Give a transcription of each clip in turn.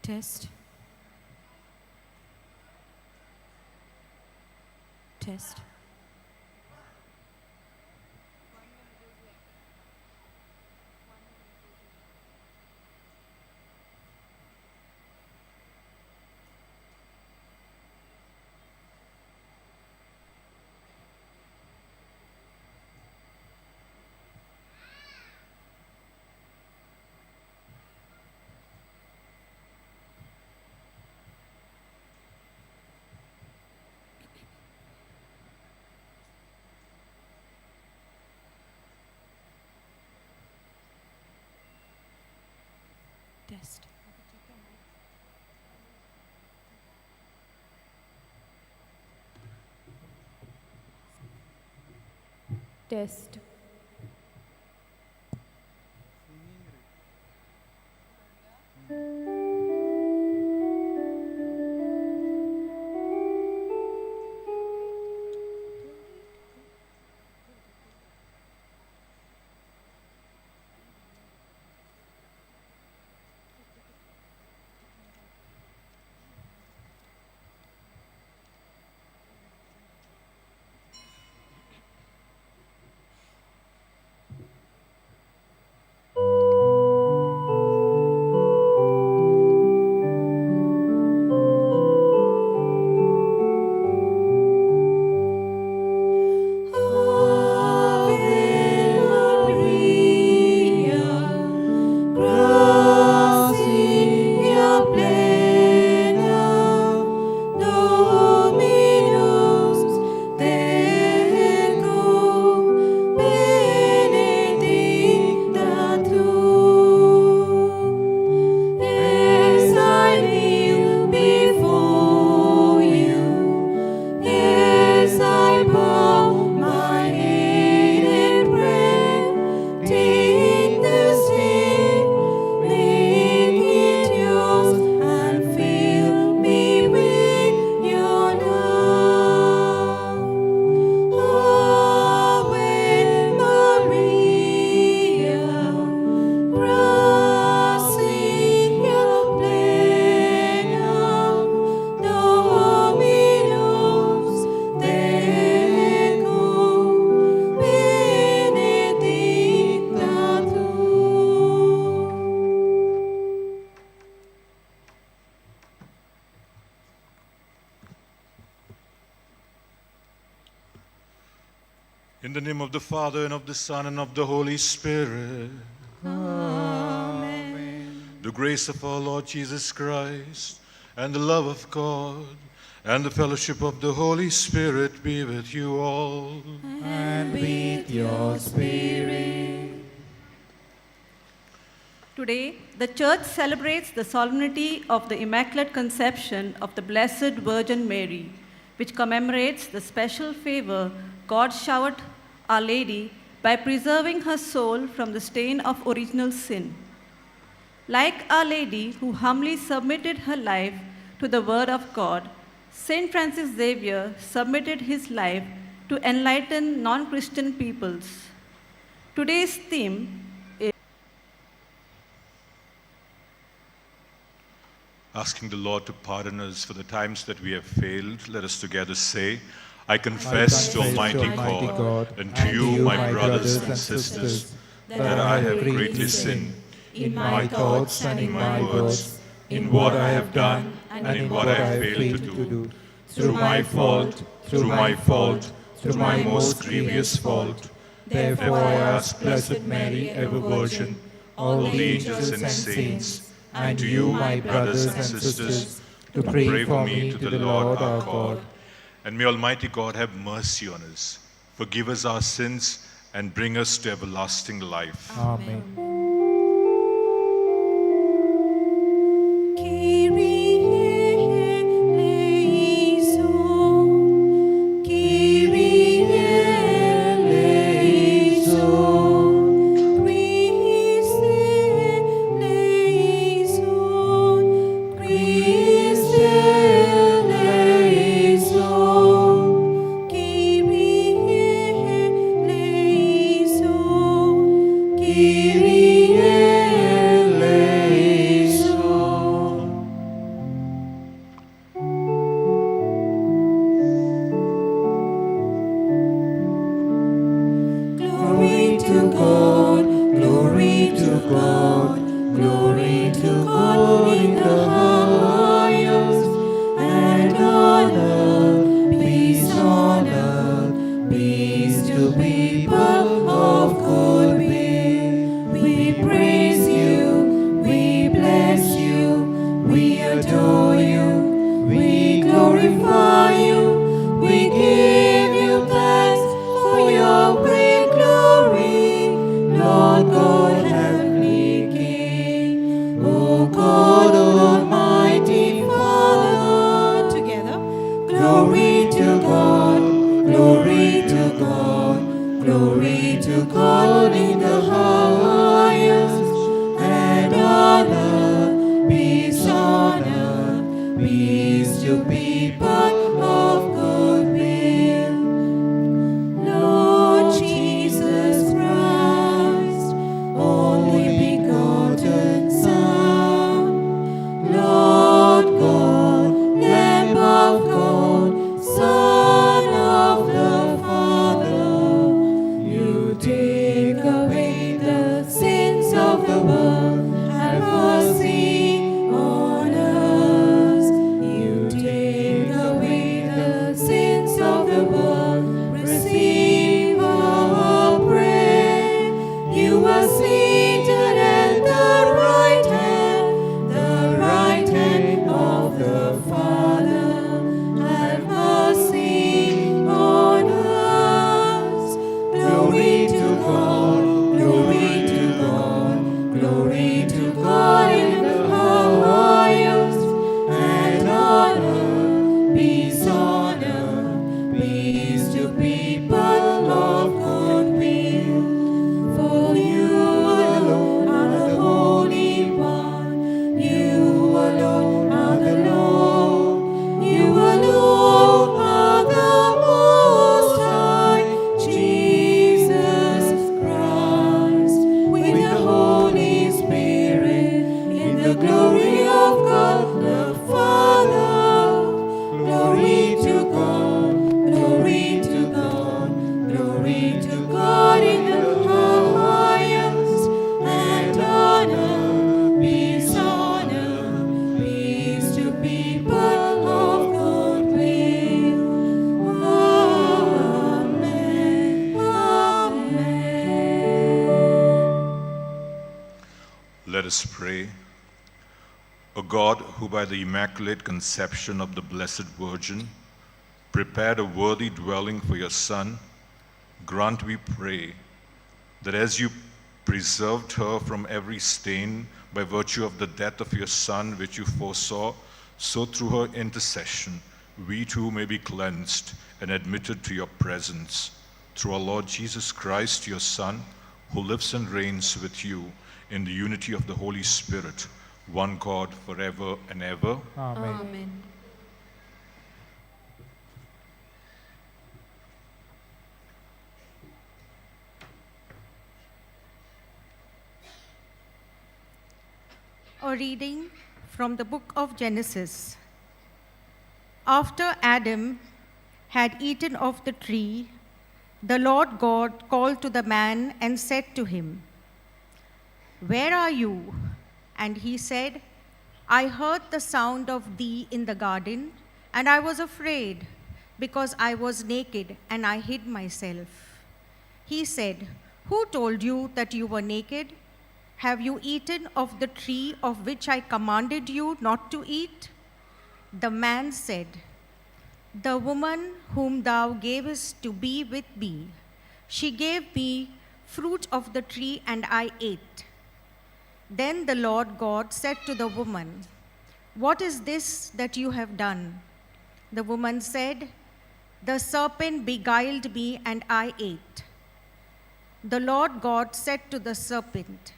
Test. Test. Test. Test. In the name of the Father, and of the Son, and of the Holy Spirit. Amen. The grace of our Lord Jesus Christ, and the love of God, and the fellowship of the Holy Spirit be with you all. And with your spirit. Today, the Church celebrates the solemnity of the Immaculate Conception of the Blessed Virgin Mary, which commemorates the special favor God showered Our Lady by preserving her soul from the stain of original sin. Like Our Lady, who humbly submitted her life to the Word of God, Saint Francis Xavier submitted his life to enlighten non-Christian peoples. Today's theme is Asking the Lord to pardon us for the times that we have failed, let us together say, I confess to Almighty God and to you, my brothers and sisters, that I have greatly sinned in my thoughts and in my words, in what I have done and in what I have failed to do. Through my fault, through my most grievous fault. Therefore I ask Blessed Mary, ever Virgin, all the angels and saints, and to you, my brothers and sisters, to pray for me to the Lord our God. And may Almighty God have mercy on us, forgive us our sins, and bring us to everlasting life. Amen. Kyrie God. Glory to God in the highest, and on earth peace on earth, peace to people of good will. We praise you, we bless you, we adore you, we glorify you, we give you thanks for your great glory, Lord God, heavenly King. O God, Almighty Father, together, glory to God, glory to God, glory to God in the highest, and on earth peace on earth, peace to people of good will. Lord Jesus Christ, only begotten Son, Lord God, Lamb of God, Son of the Father, you take away the sins of the world, have mercy on us. You take away the sins of the world, receive our prayer. You are seated at the right hand of the Father. Have mercy on us. Glory to God, glory to God, glory to God in the highest, and on earth peace on earth, peace to people of good will. For you alone are the Holy One, you alone are the Lord, you alone are the Most High, Jesus Christ, with the Holy Spirit, in the glory of God the Father. Glory to God, glory to God, glory to God in the highest, and on earth peace to people of good will. Amen. Amen. Let us pray. O God, who by the Immaculate Conception of the Blessed Virgin prepared a worthy dwelling for your Son, grant, we pray, that as you preserved her from every stain by virtue of the death of your Son, which you foresaw, so through her intercession we too may be cleansed and admitted to your presence. Through our Lord Jesus Christ, your Son, who lives and reigns with you in the unity of the Holy Spirit, one God, forever and ever. Amen. Amen. A reading from the book of Genesis. After Adam had eaten of the tree, the Lord God called to the man and said to him, "Where are you?" And he said, "I heard the sound of thee in the garden, and I was afraid, because I was naked and I hid myself." He said, "Who told you that you were naked? Have you eaten of the tree of which I commanded you not to eat?" The man said, "The woman whom thou gavest to be with me, she gave me fruit of the tree and I ate." Then the Lord God said to the woman, "What is this that you have done?" The woman said, "The serpent beguiled me and I ate." The Lord God said to the serpent,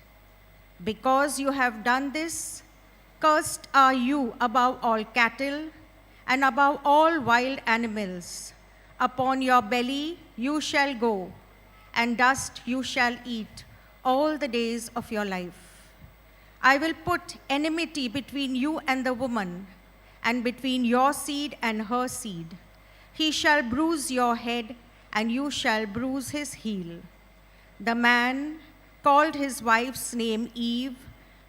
"Because you have done this, cursed are you above all cattle and above all wild animals. Upon your belly you shall go, and dust you shall eat all the days of your life. I will put enmity between you and the woman, and between your seed and her seed. He shall bruise your head, and you shall bruise his heel." The man called his wife's name Eve,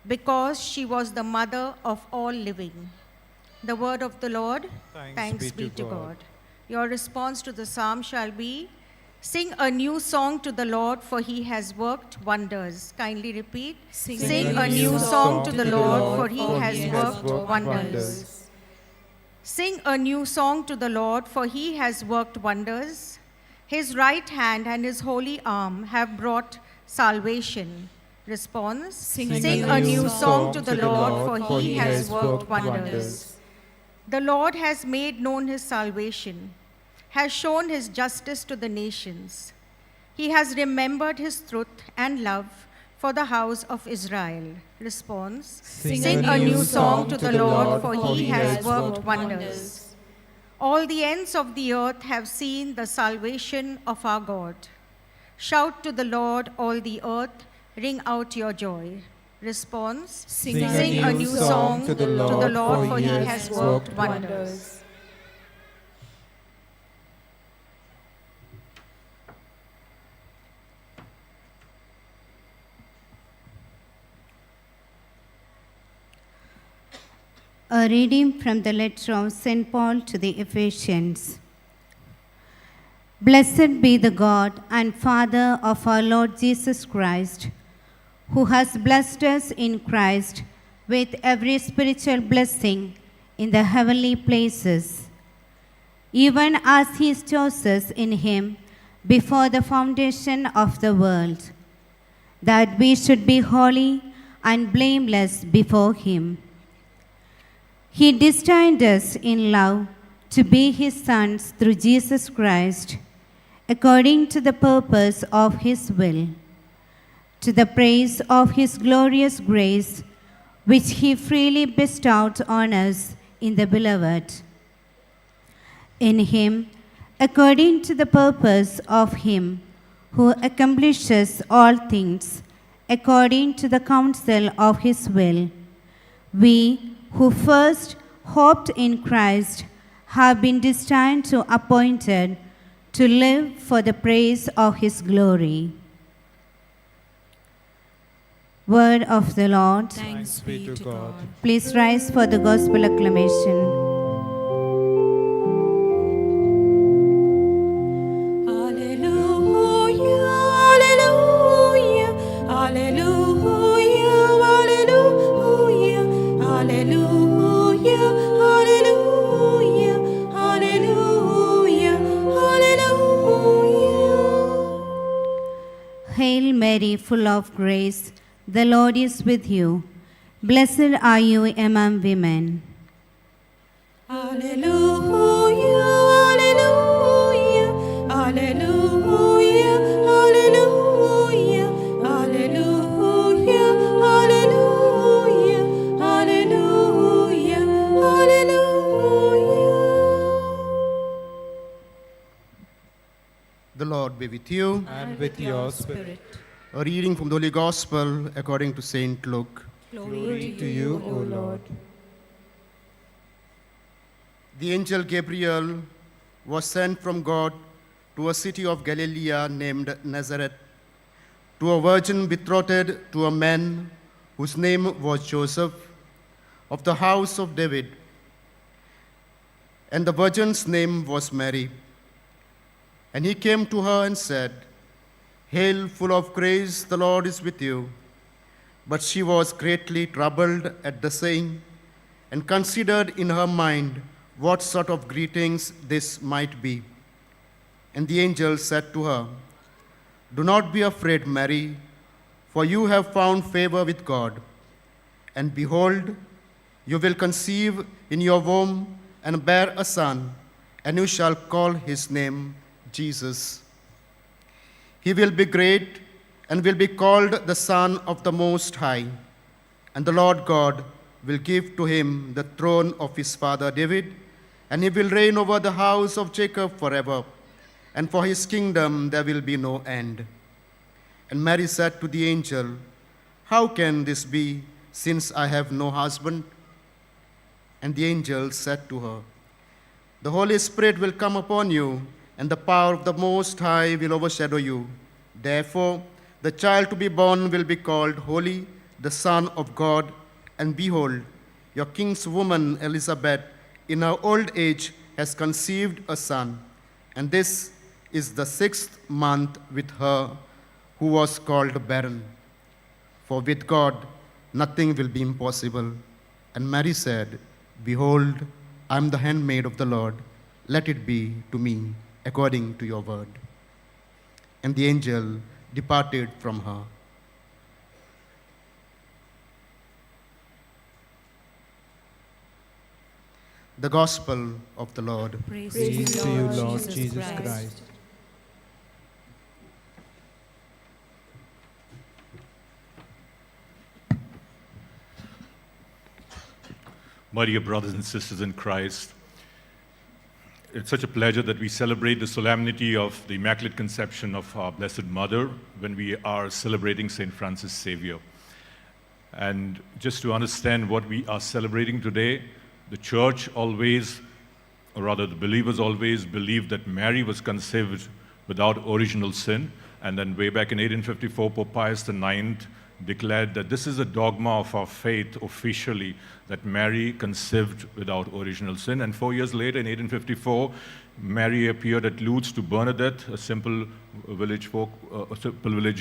because she was the mother of all living. The word of the Lord. Thanks be to God. Your response to the psalm shall be, sing a new song to the Lord, for he has worked wonders. Kindly repeat. Sing a new song to the Lord, for he has worked wonders. Sing a new song to the Lord, for he has worked wonders. His right hand and his holy arm have brought salvation. Response. Sing a new song to the Lord, for he has worked wonders. The Lord has made known his salvation, has shown his justice to the nations. He has remembered his truth and love for the house of Israel. Response. Sing a new song to the Lord, for he has worked wonders. All the ends of the earth have seen the salvation of our God. Shout to the Lord, all the earth, ring out your joy. Response. Sing a new song to the Lord, for he has worked wonders. A reading from the letter of St. Paul to the Ephesians. Blessed be the God and Father of our Lord Jesus Christ, who has blessed us in Christ with every spiritual blessing in the heavenly places, even as he chose us in him before the foundation of the world, that we should be holy and blameless before him. He destined us in love to be his sons through Jesus Christ, according to the purpose of his will, to the praise of his glorious grace, which he freely bestowed on us in the Beloved. In him, according to the purpose of him who accomplishes all things, according to the counsel of his will, we who first hoped in Christ have been destined to appointed to live for the praise of his glory. Word of the Lord. Thanks be to God. Please rise for the gospel acclamation. Alleluia, alleluia, alleluia, alleluia, alleluia, alleluia, alleluia, alleluia. Hail Mary, full of grace, the Lord is with you. Blessed are you among women. Alleluia, alleluia, alleluia, alleluia, alleluia, alleluia, alleluia, alleluia. The Lord be with you. And with your spirit. A reading from the Holy Gospel according to St. Luke. Glory to you, O Lord. The angel Gabriel was sent from God to a city of Galilee named Nazareth, to a virgin betrothed to a man whose name was Joseph, of the house of David. And the virgin's name was Mary. And he came to her and said, Hail, full of grace, the Lord is with you. But she was greatly troubled at the saying, and considered in her mind what sort of greetings this might be. And the angel said to her, Do not be afraid, Mary, for you have found favor with God. And behold, you will conceive in your womb and bear a son, and you shall call his name Jesus. He will be great and will be called the Son of the Most High. And the Lord God will give to him the throne of his father David, and he will reign over the house of Jacob forever, and for his kingdom there will be no end. And Mary said to the angel, How can this be, since I have no husband? And the angel said to her, The Holy Spirit will come upon you, and the power of the Most High will overshadow you. Therefore, The child to be born will be called Holy, the Son of God. And behold, your king's woman Elizabeth, in her old age, has conceived a son. And this is the 6th month with her who was called barren. For with God nothing will be impossible. And Mary said, Behold, I am the handmaid of the Lord. Let it be to me according to your word. And the angel departed from her. The Gospel of the Lord. Praise to you, Lord Jesus Christ. My dear brothers and sisters in Christ, it's such a pleasure that we celebrate the solemnity of the Immaculate Conception of our Blessed Mother when we are celebrating St. Francis Xavier. And just to understand what we are celebrating today, the Church always, or rather the believers always, believed that Mary was conceived without original sin. And then way back in 1854, Pope Pius IX declared that this is a dogma of our faith officially, that Mary conceived without original sin. And 4 years later, in 1854, Mary appeared at Lourdes to Bernadette, a simple village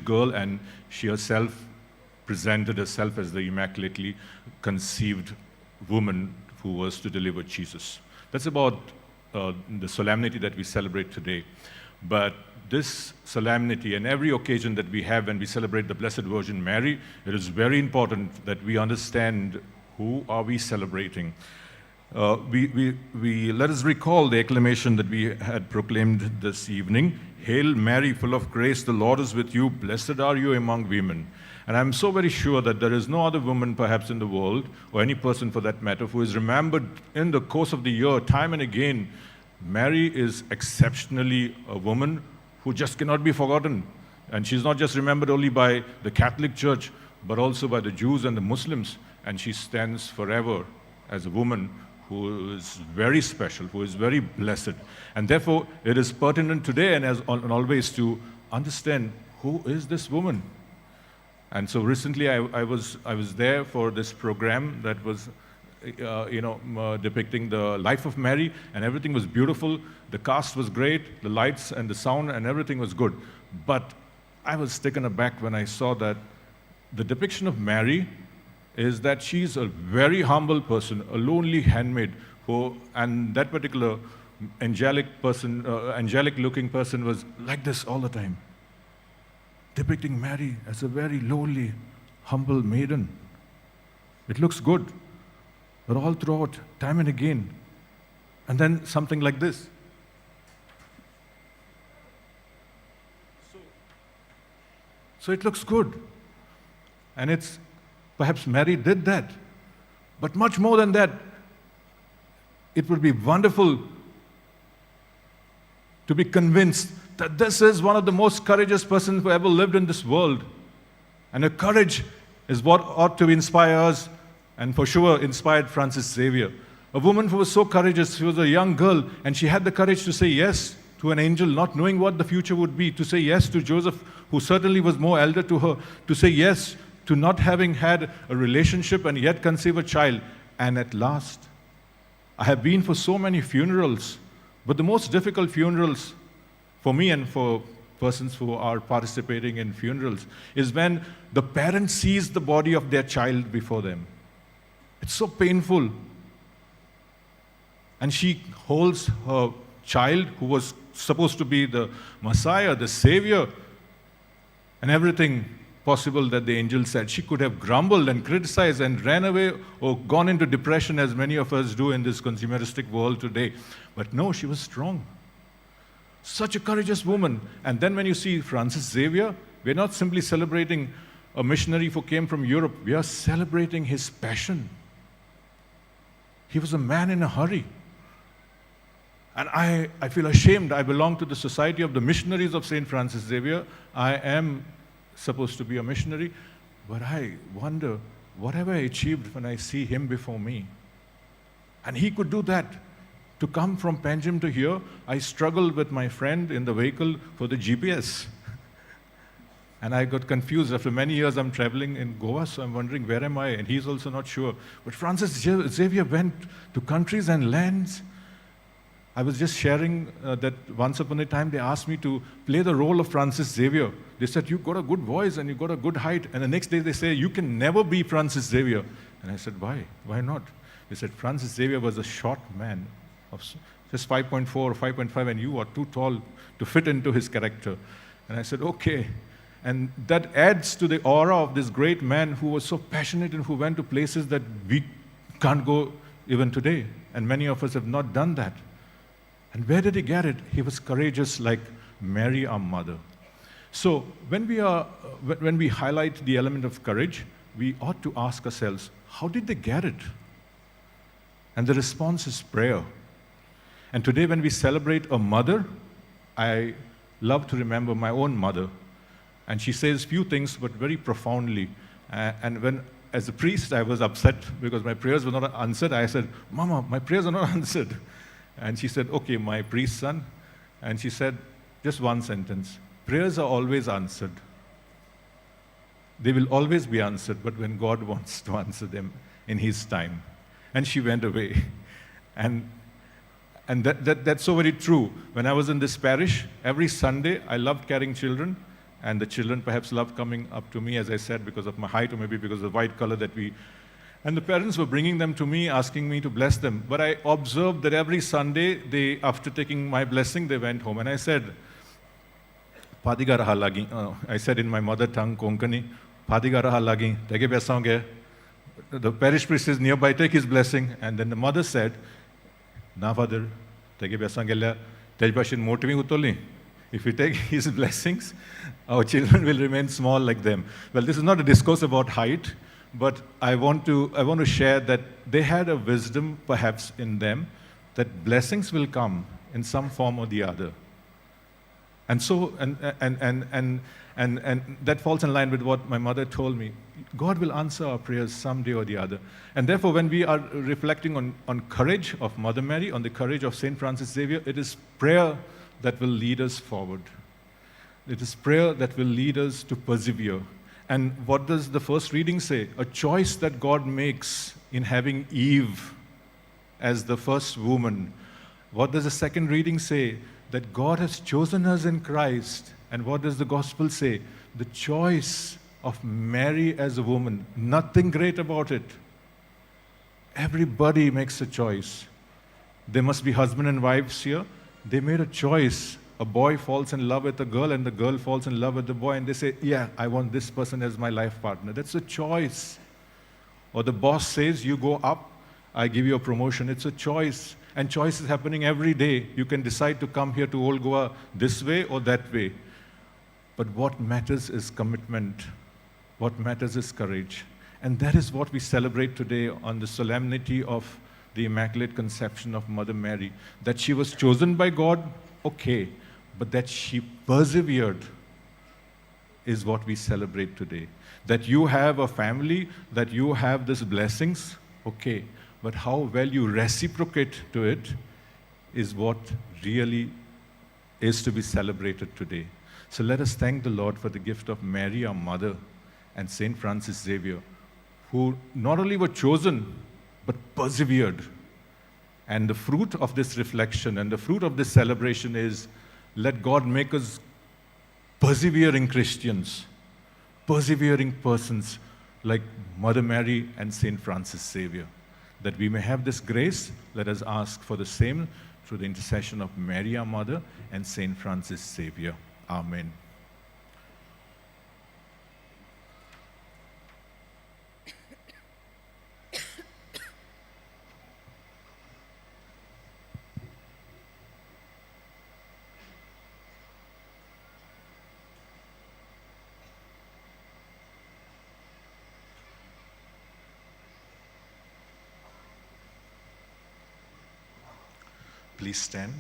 girl, and she herself presented herself as the immaculately conceived woman who was to deliver Jesus. That's about the solemnity that we celebrate today. But this solemnity and every occasion that we have when we celebrate the Blessed Virgin Mary, it is very important that we understand who are we celebrating. Let us recall the acclamation that we had proclaimed this evening. Hail Mary, full of grace, the Lord is with you. Blessed are you among women. And I'm so very sure that there is no other woman perhaps in the world, or any person for that matter, who is remembered in the course of the year time and again. Mary is exceptionally a woman who just cannot be forgotten. And she's not just remembered only by the Catholic Church, but also by the Jews and the Muslims. And she stands forever as a woman who is very special, who is very blessed. And therefore, it is pertinent today and always to understand who is this woman. And so recently I was there for this program that was depicting the life of Mary, and everything was beautiful. The cast was great, the lights and the sound and everything was good. But I was taken aback when I saw that the depiction of Mary is that she's a very humble person, a lonely handmaid, and that particular angelic-looking person was like this all the time, depicting Mary as a very lowly, humble maiden. It looks good, but all throughout, time and again. And then something like this. So it looks good. And it's, perhaps Mary did that. But much more than that, it would be wonderful to be convinced that this is one of the most courageous persons who ever lived in this world. And her courage is what ought to inspire us, and for sure inspired Francis Xavier. A woman who was so courageous. She was a young girl, and she had the courage to say yes to an angel, not knowing what the future would be, to say yes to Joseph, who certainly was more elder to her, to say yes to not having had a relationship and yet conceive a child. And at last, I have been for so many funerals, but the most difficult funerals for me and for persons who are participating in funerals is when the parent sees the body of their child before them. It's so painful. And she holds her child, who was supposed to be the Messiah, the Savior, and everything possible that the angel said. She could have grumbled and criticized and ran away or gone into depression, as many of us do in this consumeristic world today. But no, she was strong. Such a courageous woman. And then when you see Francis Xavier, we're not simply celebrating a missionary who came from Europe. We are celebrating his passion. He was a man in a hurry. And I feel ashamed. I belong to the Society of the Missionaries of St. Francis Xavier. I am supposed to be a missionary, but I wonder, what have I achieved when I see him before me? And he could do that. To come from Panjim to here, I struggled with my friend in the vehicle for the GPS. And I got confused. After many years, I'm traveling in Goa, so I'm wondering, where am I? And he's also not sure. But Francis Xavier went to countries and lands. I was just sharing that once upon a time, they asked me to play the role of Francis Xavier. They said, you've got a good voice and you've got a good height. And the next day, they say, you can never be Francis Xavier. And I said, why? Why not? They said, Francis Xavier was a short man of just 5.4 or 5.5, and you are too tall to fit into his character. And I said, okay. And that adds to the aura of this great man who was so passionate and who went to places that we can't go even today. And many of us have not done that. And where did he get it? He was courageous like Mary, our mother. So when we highlight the element of courage, we ought to ask ourselves, how did they get it? And the response is prayer. And today when we celebrate a mother, I love to remember my own mother. And she says few things, but very profoundly. And when, as a priest, I was upset because my prayers were not answered. I said, Mama, my prayers are not answered. And she said, okay, my priest son. And she said, just one sentence, prayers are always answered. They will always be answered, but when God wants to answer them in His time. And she went away. And that's so very true. When I was in this parish, every Sunday, I loved carrying children. And the children perhaps loved coming up to me, as I said, because of my height or maybe because of the white color that we... And the parents were bringing them to me, asking me to bless them. But I observed that every Sunday, after taking my blessing, they went home. And I said, Padiga raha lagi. I said in my mother tongue, Konkani, Padiga raha lagi, tege besange. The parish priest is nearby, take his blessing. And then the mother said, Na father, tege besange, tejbashin motivi utoli. If we take his blessings, our children will remain small like them. Well, this is not a discourse about height, but I want to share that they had a wisdom perhaps in them that blessings will come in some form or the other. And so, and that falls in line with what my mother told me. God will answer our prayers someday or the other. And therefore, when we are reflecting on courage of Mother Mary, on the courage of St. Francis Xavier, it is prayer that will lead us forward. It is prayer that will lead us to persevere. And what does the first reading say? A choice that God makes in having Eve as the first woman. What does the second reading say? That God has chosen us in Christ. And what does the gospel say? The choice of Mary as a woman. Nothing great about it. Everybody makes a choice. There must be husband and wives here. They made a choice. A boy falls in love with a girl and the girl falls in love with the boy and they say, yeah, I want this person as my life partner. That's a choice. Or the boss says, you go up, I give you a promotion. It's a choice. And choice is happening every day. You can decide to come here to Old Goa this way or that way. But what matters is commitment. What matters is courage. And that is what we celebrate today on the solemnity of the Immaculate Conception of Mother Mary. That she was chosen by God, okay, but that she persevered is what we celebrate today. That you have a family, that you have these blessings, okay, but how well you reciprocate to it is what really is to be celebrated today. So let us thank the Lord for the gift of Mary, our mother, and St. Francis Xavier, who not only were chosen, but persevered. And the fruit of this reflection and the fruit of this celebration is, let God make us persevering Christians, persevering persons like Mother Mary and St. Francis Xavier. That we may have this grace, let us ask for the same through the intercession of Mary, our Mother, and St. Francis Xavier. Amen. Please stand.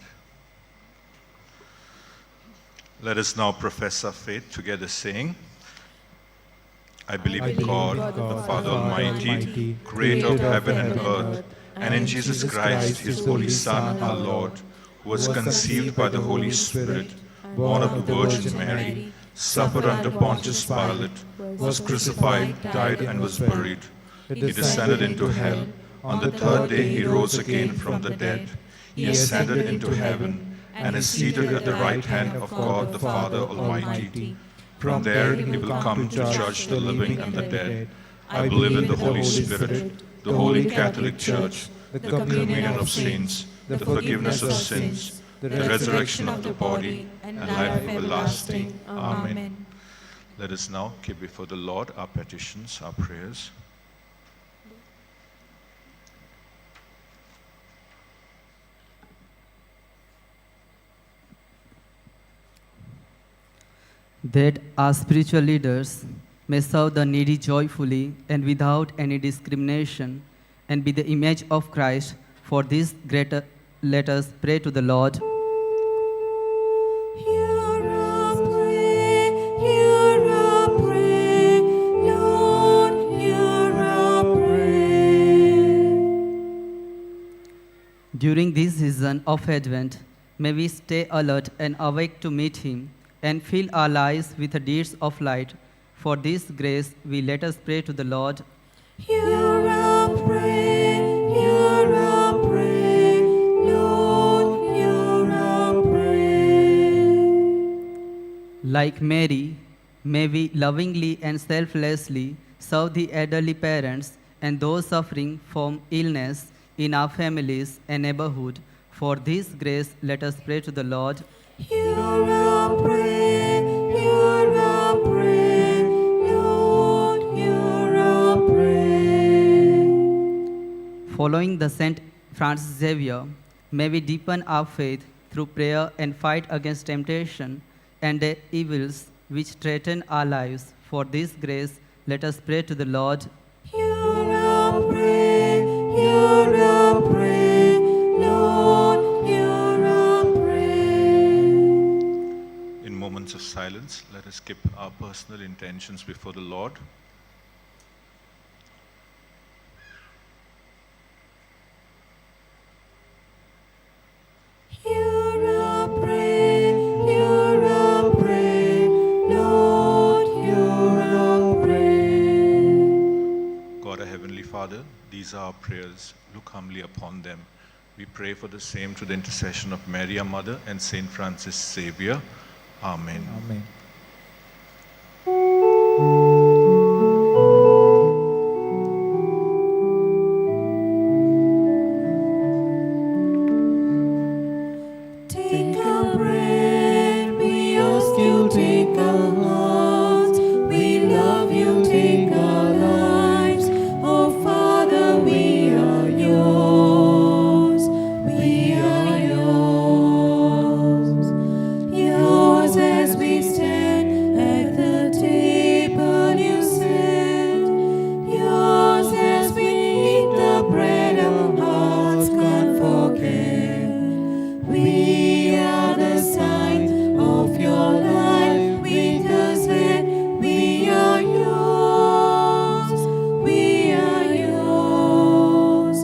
Let us now profess our faith together, saying, I believe in God, the Father Almighty, creator of heaven and earth, and in Jesus Christ, His only Son, our Lord, who was conceived by the Holy Spirit, born of the Virgin Mary, suffered under Pontius Pilate, was crucified, died, and was buried. He descended into hell. On the third day he rose again from the dead. He ascended into heaven and is seated at the right hand of God the Father Almighty. From there he will come to judge the living and the dead. I believe in the Holy Spirit, the Holy Catholic Church, the communion of saints, the forgiveness of sins, the resurrection of the body, and life everlasting. Amen. Let us now keep before the Lord our petitions, our prayers. That our spiritual leaders may serve the needy joyfully and without any discrimination, and be the image of Christ. For this greater, let us pray to the Lord. Hear our prayer, Lord, hear our prayer. During this season of Advent, may we stay alert and awake to meet Him, and fill our lives with the deeds of light. For this grace, we let us pray to the Lord. Hear our prayer, Lord, hear our prayer. Like Mary, may we lovingly and selflessly serve the elderly parents and those suffering from illness in our families and neighborhood. For this grace, let us pray to the Lord. Hear our prayer, Lord, hear our prayer. Following the Saint Francis Xavier, may we deepen our faith through prayer and fight against temptation and the evils which threaten our lives. For this grace, let us pray to the Lord. Hear our prayer, Lord, hear our prayer. In moments of silence, let us keep our personal intentions before the Lord. Hear our prayer, Lord, hear our prayer. God, our Heavenly Father, these are our prayers. Look humbly upon them. We pray for the same through the intercession of Mary, our Mother, and Saint Francis Xavier. Amen. Amen. Take our bread, we ask you, take our hearts. We love you, take our lives. Oh Father, we are yours. We are yours. Yours as we stand at the table you set. Yours as we eat the bread our hearts can't forget. We are the signs of your life with us, and we are yours. We are yours.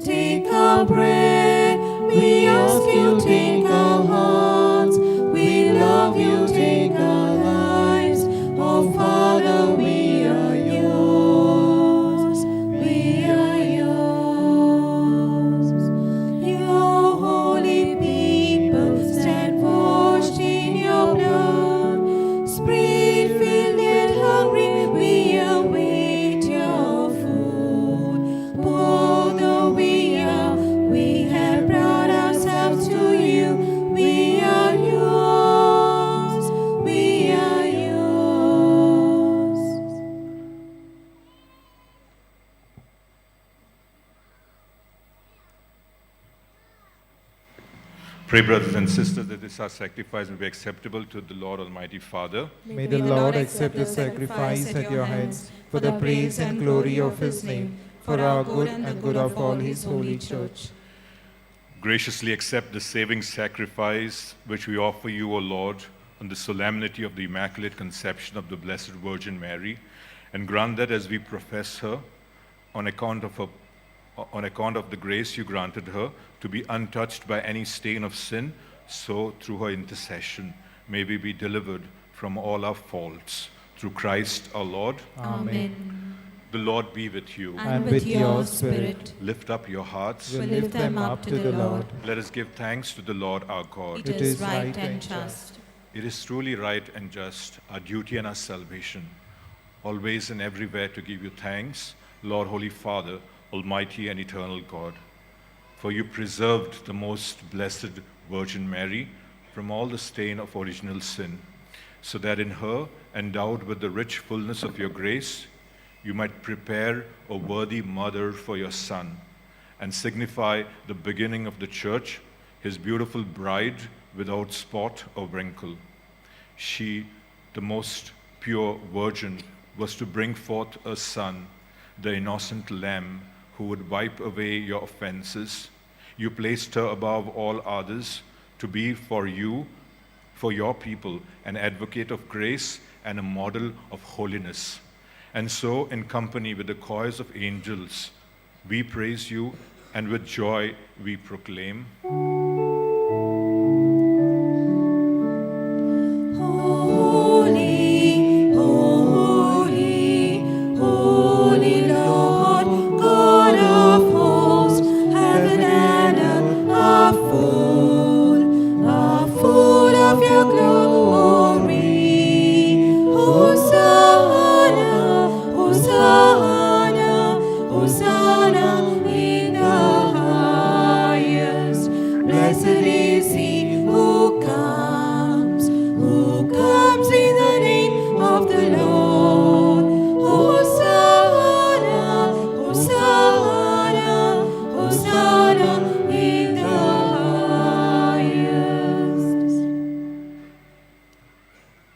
Take our bread, we ask you, take our hearts. We love you, take our lives. Oh Father, we are yours. We are yours. Your holy people stand washed in your blood. Spirit-filled yet hungry, we await your food. Poor though we are, we have brought ourselves to you. We are yours. We are yours. Pray, brothers and sisters, that this our sacrifice may be acceptable to the Lord Almighty Father. May the Lord accept the sacrifice at your hands for the praise and glory of his name, for our good and the good of all his holy church. Graciously accept the saving sacrifice which we offer you, O Lord, on the solemnity of the Immaculate Conception of the Blessed Virgin Mary, and grant that as we profess her, on account of the grace you granted her, to be untouched by any stain of sin, so through her intercession may we be delivered from all our faults. Through Christ our Lord. Amen. The Lord be with you. And with your spirit, Lift up your hearts. We lift them up to the Lord. Let us give thanks to the Lord our God. it is right and just. It is truly right and just, our duty and our salvation, always and everywhere to give you thanks, Lord, Holy Father, Almighty and eternal God. For you preserved the most blessed Virgin Mary from all the stain of original sin, so that in her, endowed with the rich fullness of your grace, you might prepare a worthy mother for your Son, and signify the beginning of the Church, his beautiful bride without spot or wrinkle. She, the most pure Virgin, was to bring forth a Son, the innocent Lamb, who would wipe away your offenses. You placed her above all others to be for you, for your people, an advocate of grace and a model of holiness. And so, in company with the choirs of angels, we praise you, and with joy we proclaim. Holy, holy, holy Lord, God of hosts, heaven and earth are full of your glory. Hosanna, Hosanna, Hosanna in the highest. Blessed is he who comes in the name of the Lord. Hosanna, Hosanna, Hosanna in the highest.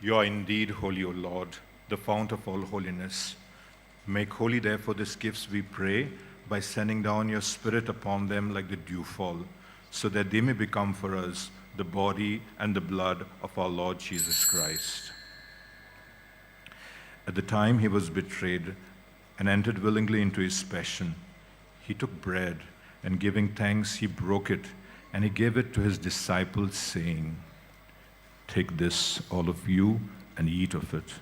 You are indeed holy, O Lord, the fount of all holiness. Make holy, therefore, these gifts, we pray, by sending down your Spirit upon them like the dewfall, so that they may become for us the body and the blood of our Lord Jesus Christ. At the time he was betrayed and entered willingly into his passion, he took bread, and giving thanks, he broke it, and he gave it to his disciples, saying, "Take this, all of you, and eat of it,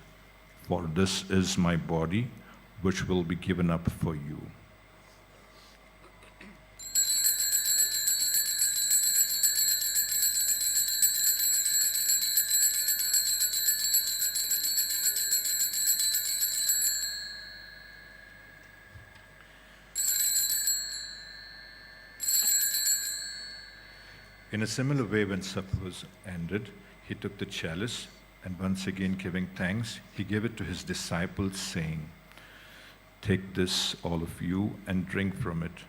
for this is my body, which will be given up for you." In a similar way, when supper was ended, he took the chalice, and once again giving thanks, he gave it to his disciples, saying, "Take this, all of you, and drink from it,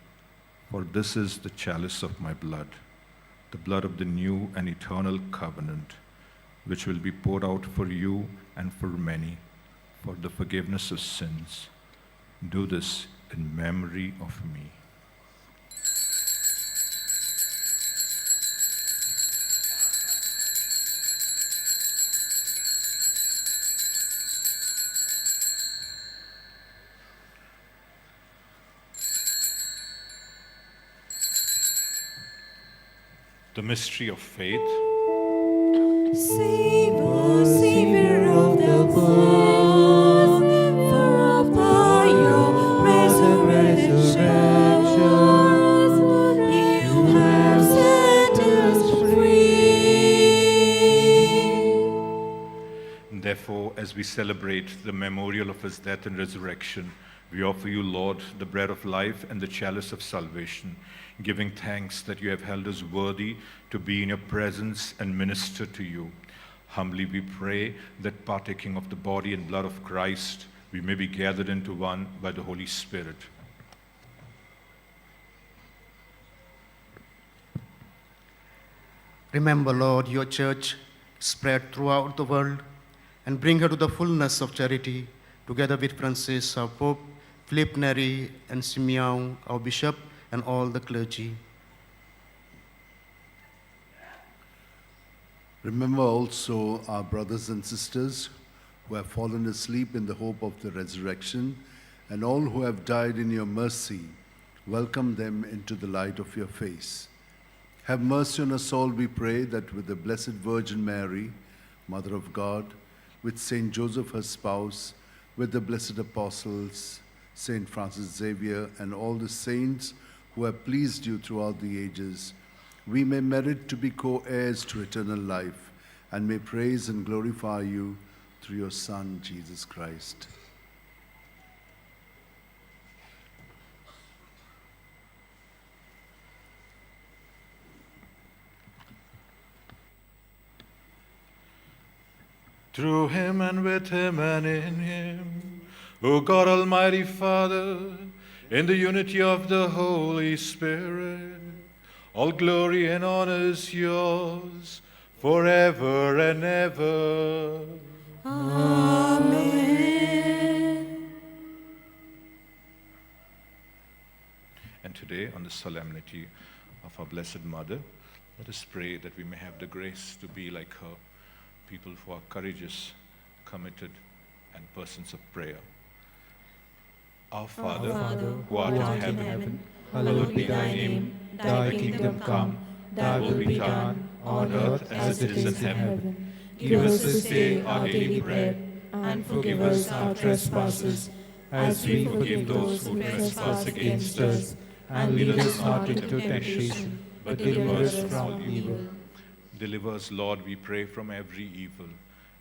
for this is the chalice of my blood, the blood of the new and eternal covenant, which will be poured out for you and for many, for the forgiveness of sins. Do this in memory of me." The mystery of faith. Save us, Savior of the world, for by your resurrection, you have set us free. Therefore, as we celebrate the memorial of his death and resurrection, we offer you, Lord, the bread of life and the chalice of salvation, giving thanks that you have held us worthy to be in your presence and minister to you. Humbly we pray that, partaking of the body and blood of Christ, we may be gathered into one by the Holy Spirit. Remember, Lord, your church spread throughout the world, and bring her to the fullness of charity, together with Francis, our Pope, Philip Neri, and Simeon, our Bishop, and all the clergy. Remember also our brothers and sisters who have fallen asleep in the hope of the resurrection, and all who have died in your mercy. Welcome them into the light of your face. Have mercy on us all, we pray, that with the Blessed Virgin Mary, Mother of God, with Saint Joseph, her spouse, with the blessed apostles, Saint Francis Xavier, and all the saints who have pleased you throughout the ages, we may merit to be co-heirs to eternal life, and may praise and glorify you through your Son, Jesus Christ. Through him and with him and in him, O God Almighty Father, in the unity of the Holy Spirit, all glory and honor is yours forever and ever. Amen. And today, on the solemnity of our Blessed Mother, let us pray that we may have the grace to be like her, people who are courageous, committed, and persons of prayer. Our Father, who art in heaven, hallowed be thy name. Thy kingdom come, thy will be done, on earth as it is in heaven. Give us this day our daily bread, and forgive us our trespasses, as we forgive those who trespass against us. And lead us not into temptation, but deliver us from evil. Deliver us, Lord, we pray, from every evil,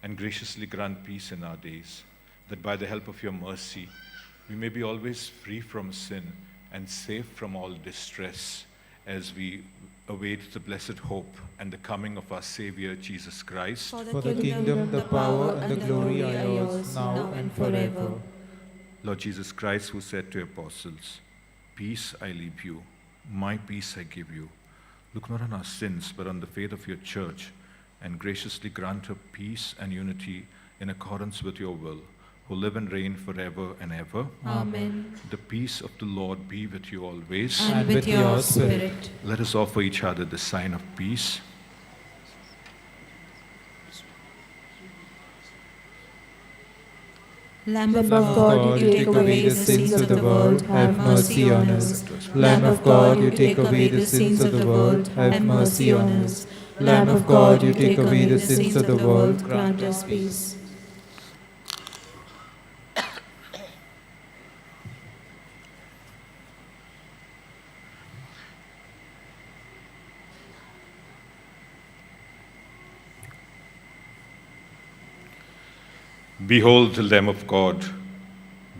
and graciously grant peace in our days, that by the help of your mercy we may be always free from sin and safe from all distress, as we await the blessed hope and the coming of our Savior, Jesus Christ. For the kingdom, the power, and the glory are yours, now and forever. Lord Jesus Christ, who said to your apostles, "Peace I leave you, my peace I give you," look not on our sins, but on the faith of your church, and graciously grant her peace and unity in accordance with your will, who live and reign forever and ever. Amen. The peace of the Lord be with you always. And with your spirit. Let us offer each other the sign of peace. Lamb of God, you take away the sins of the world, have mercy on us. Lamb of God, you take away the sins of the world, have mercy on us. Lamb of God, you take away the sins of the world, grant us peace. Behold the Lamb of God.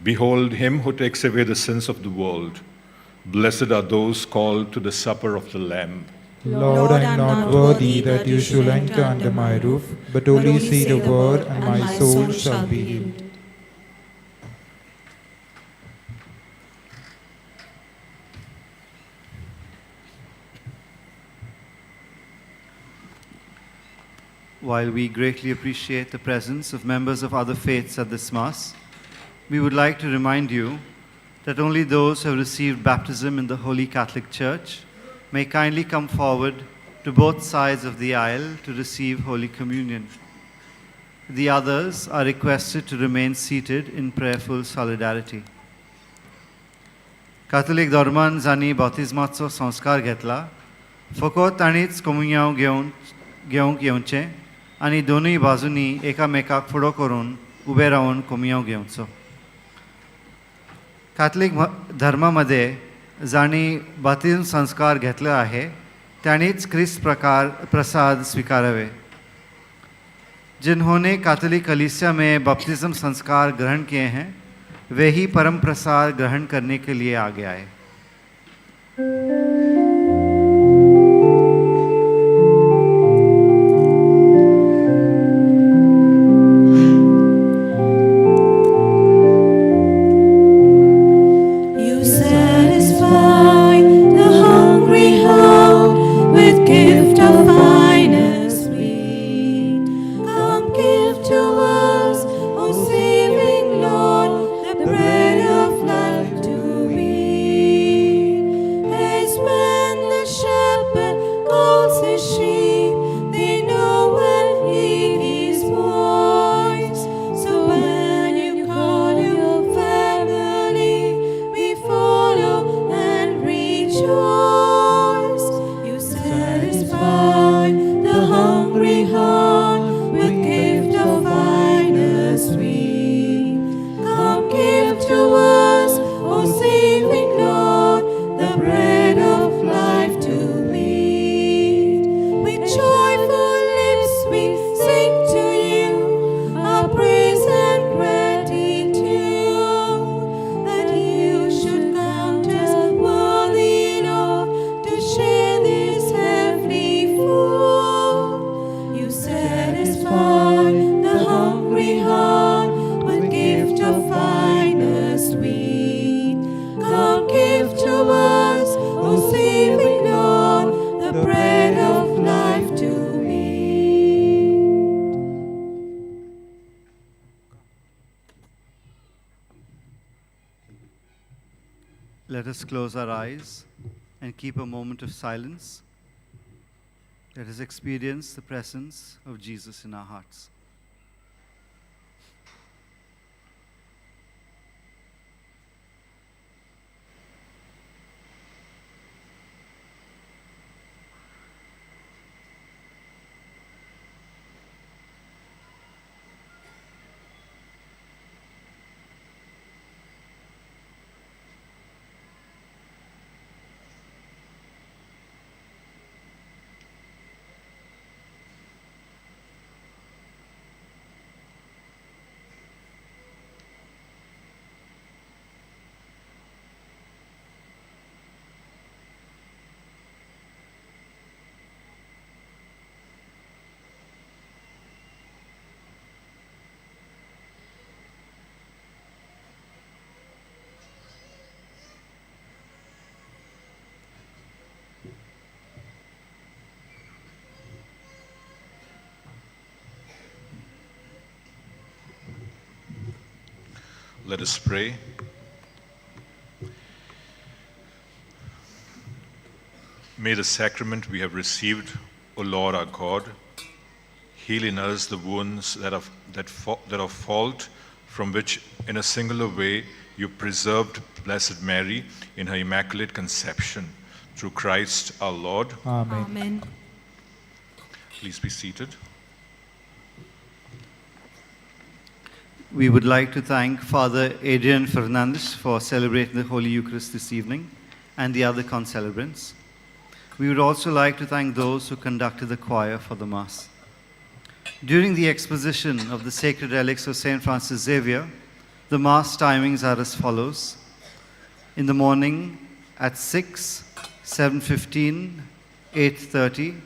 Behold him who takes away the sins of the world. Blessed are those called to the supper of the Lamb. Lord, I am not worthy that you should enter under my roof, but only say the word, and my soul shall be healed. While we greatly appreciate the presence of members of other faiths at this Mass, we would like to remind you that only those who have received baptism in the Holy Catholic Church may kindly come forward to both sides of the aisle to receive Holy Communion. The others are requested to remain seated in prayerful solidarity. Catholic धर्मान जाणी बाप्तिस्माचो संस्कार घेतला, फकत तांणीच कमुनियाव घेवंक येवचें आनी दोनूय बाजूंनी एकामेकाक फुडो करून उबे रावन कमुनियाव घेवचो. कॅथलिक धर्मामध्ये जाणी बाप्तिस्म संस्कार घेतला आहे त्यांनीच ख्रिस्त प्रसाद स्वीकारावे. जिन्होंने कैथोलिक कलीसिया में बपतिस्म संस्कार ग्रहण किए हैं वे ही परम प्रसाद ग्रहण करने के लिए आगे आए. As Let us close our eyes and keep a moment of silence. Let us experience the presence of Jesus in our hearts. Let us pray. May the sacrament we have received, O Lord our God, heal in us the wounds that are fault, from which in a singular way you preserved Blessed Mary in her Immaculate Conception. Through Christ our Lord. Amen. Amen. Please be seated. We would like to thank Father Adrian Fernandez for celebrating the Holy Eucharist this evening and the other concelebrants. We would also like to thank those who conducted the choir for the Mass. During the exposition of the sacred relics of St. Francis Xavier, the Mass timings are as follows. In the morning at 6, 7:15, 8:30,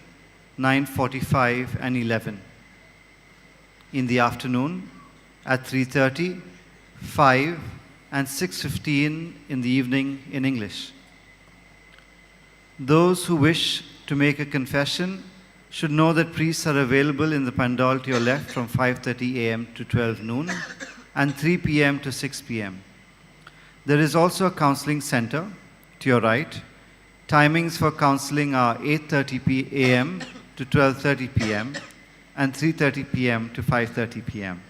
9:45 and 11. In the afternoon at 3:30, 5 and 6:15 in the evening in English. Those who wish to make a confession should know that priests are available in the pandal to your left from 5:30 a.m. to 12 noon and 3 p.m. to 6 p.m. There is also a counseling center to your right. Timings for counseling are 8:30 a.m. to 12:30 p.m. and 3:30 p.m. to 5:30 p.m.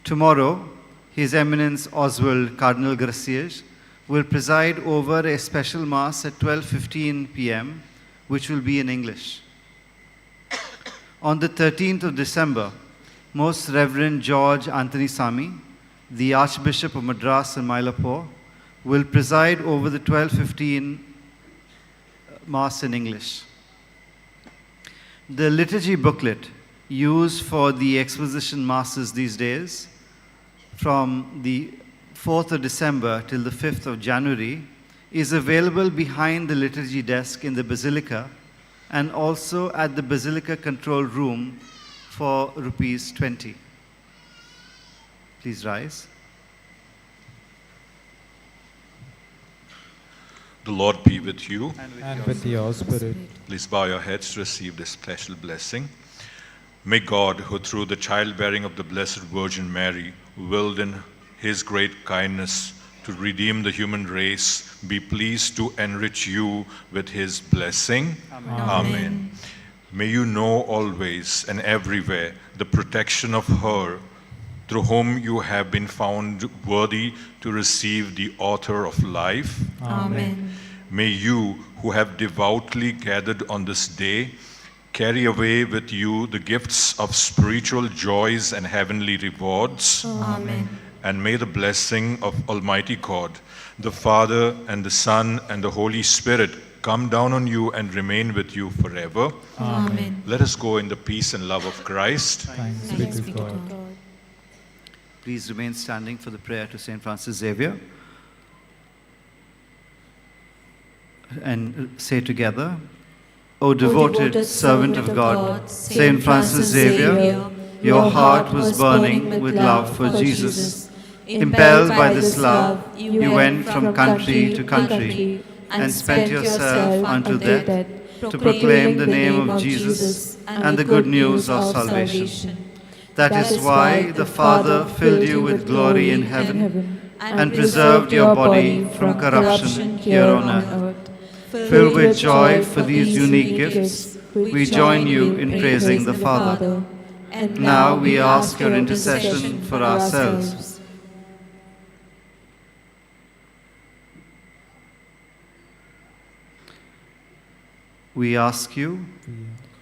Tomorrow, His Eminence Oswald Cardinal Gracias will preside over a special Mass at 12:15 p.m., which will be in English. On the 13th of December, Most Reverend George Anthony Sami, the Archbishop of Madras and Mylapore, will preside over the 12:15 Mass in English. The liturgy booklet used for the exposition Masses these days, from the 4th of December till the 5th of January, is available behind the liturgy desk in the Basilica and also at the Basilica control room for ₹20. Please rise. The Lord be with you. And with your spirit. Please bow your heads to receive this special blessing. May God, who through the childbearing of the Blessed Virgin Mary, willed in His great kindness to redeem the human race, be pleased to enrich you with His blessing. Amen. Amen. May you know always and everywhere the protection of her through whom you have been found worthy to receive the author of life. Amen. May you, who have devoutly gathered on this day, carry away with you the gifts of spiritual joys and heavenly rewards. Amen. And may the blessing of Almighty God, the Father and the Son and the Holy Spirit come down on you and remain with you forever. Amen. Let us go in the peace and love of Christ. Thanks be to God. Please remain standing for the prayer to St. Francis Xavier. And say together, O devoted servant of God, St. Francis Xavier, your heart was burning with love for Jesus. Impelled by this love, you went from country to country and spent yourself unto death to proclaim the name of Jesus and the good news of salvation. That is why the Father filled you with glory in heaven and preserved your body from corruption here on earth. Filled with joy for these unique gifts, we join you in praising the Father. And Now we ask your intercession for ourselves. We ask you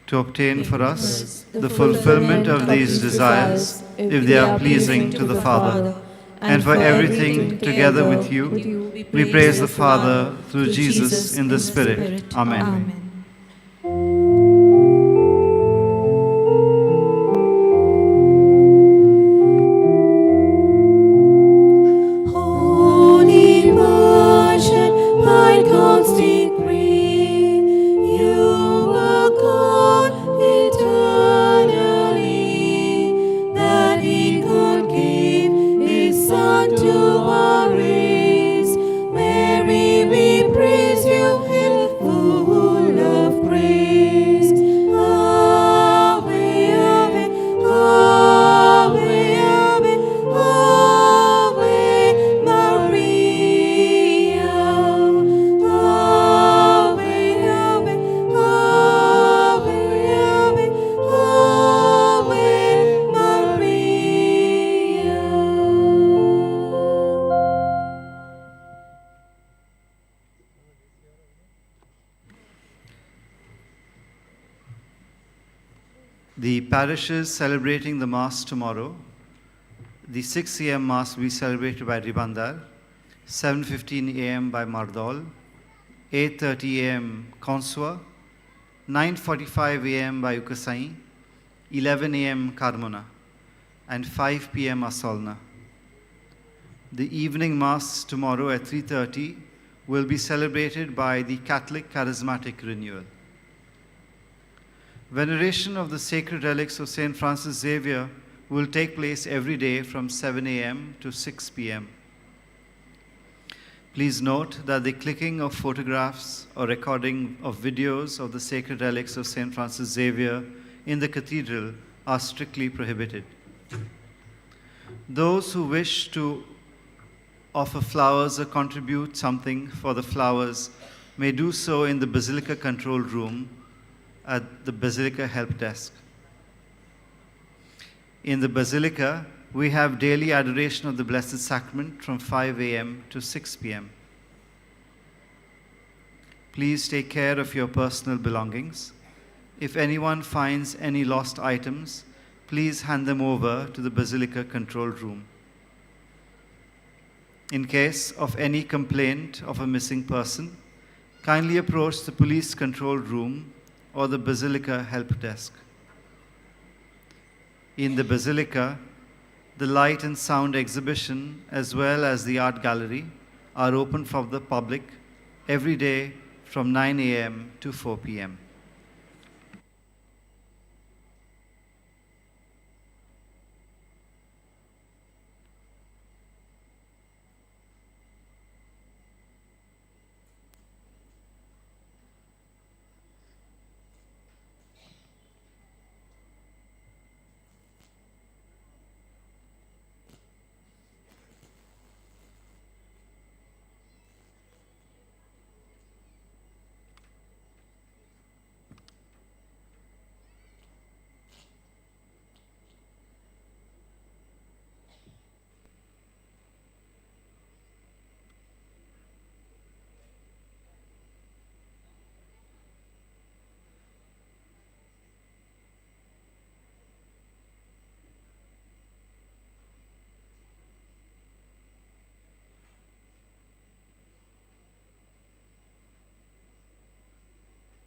to obtain for us the fulfillment of these desires, if they are pleasing to the Father. And for everything, together with you, we praise the Father through Jesus in the Spirit. Amen. Holy Virgin, I constant pray, you were God eternally, that He could give His Son to our race. Mary, we praise you, full of grace. Ave, Ave, Ave, Ave, Ave Maria. Ave, Ave, Ave, Ave, Ave Maria. The parishes celebrating the Mass tomorrow. The 6 a.m. Mass will be celebrated by Ribandar, 7:15 a.m. by Mardol, 8:30 a.m. Consua, 9:45 a.m. by Ukasai, 11 a.m. Carmona, and 5 p.m. Asolna. The evening Mass tomorrow at 3:30 will be celebrated by the Catholic Charismatic Renewal. Veneration of the sacred relics of St. Francis Xavier will take place every day from 7 a.m. to 6 p.m. Please note that the clicking of photographs or recording of videos of the sacred relics of St. Francis Xavier in the cathedral are strictly prohibited. Those who wish to offer flowers or contribute something for the flowers may do so in the Basilica control room at the Basilica help desk. In the Basilica, we have daily adoration of the Blessed Sacrament from 5 a.m. to 6 p.m. Please take care of your personal belongings. If anyone finds any lost items, please hand them over to the Basilica control room. In case of any complaint of a missing person, kindly approach the police control room or the Basilica help desk. In the Basilica, the light and sound exhibition as well as the art gallery are open for the public every day from 9 a.m. to 4 p.m.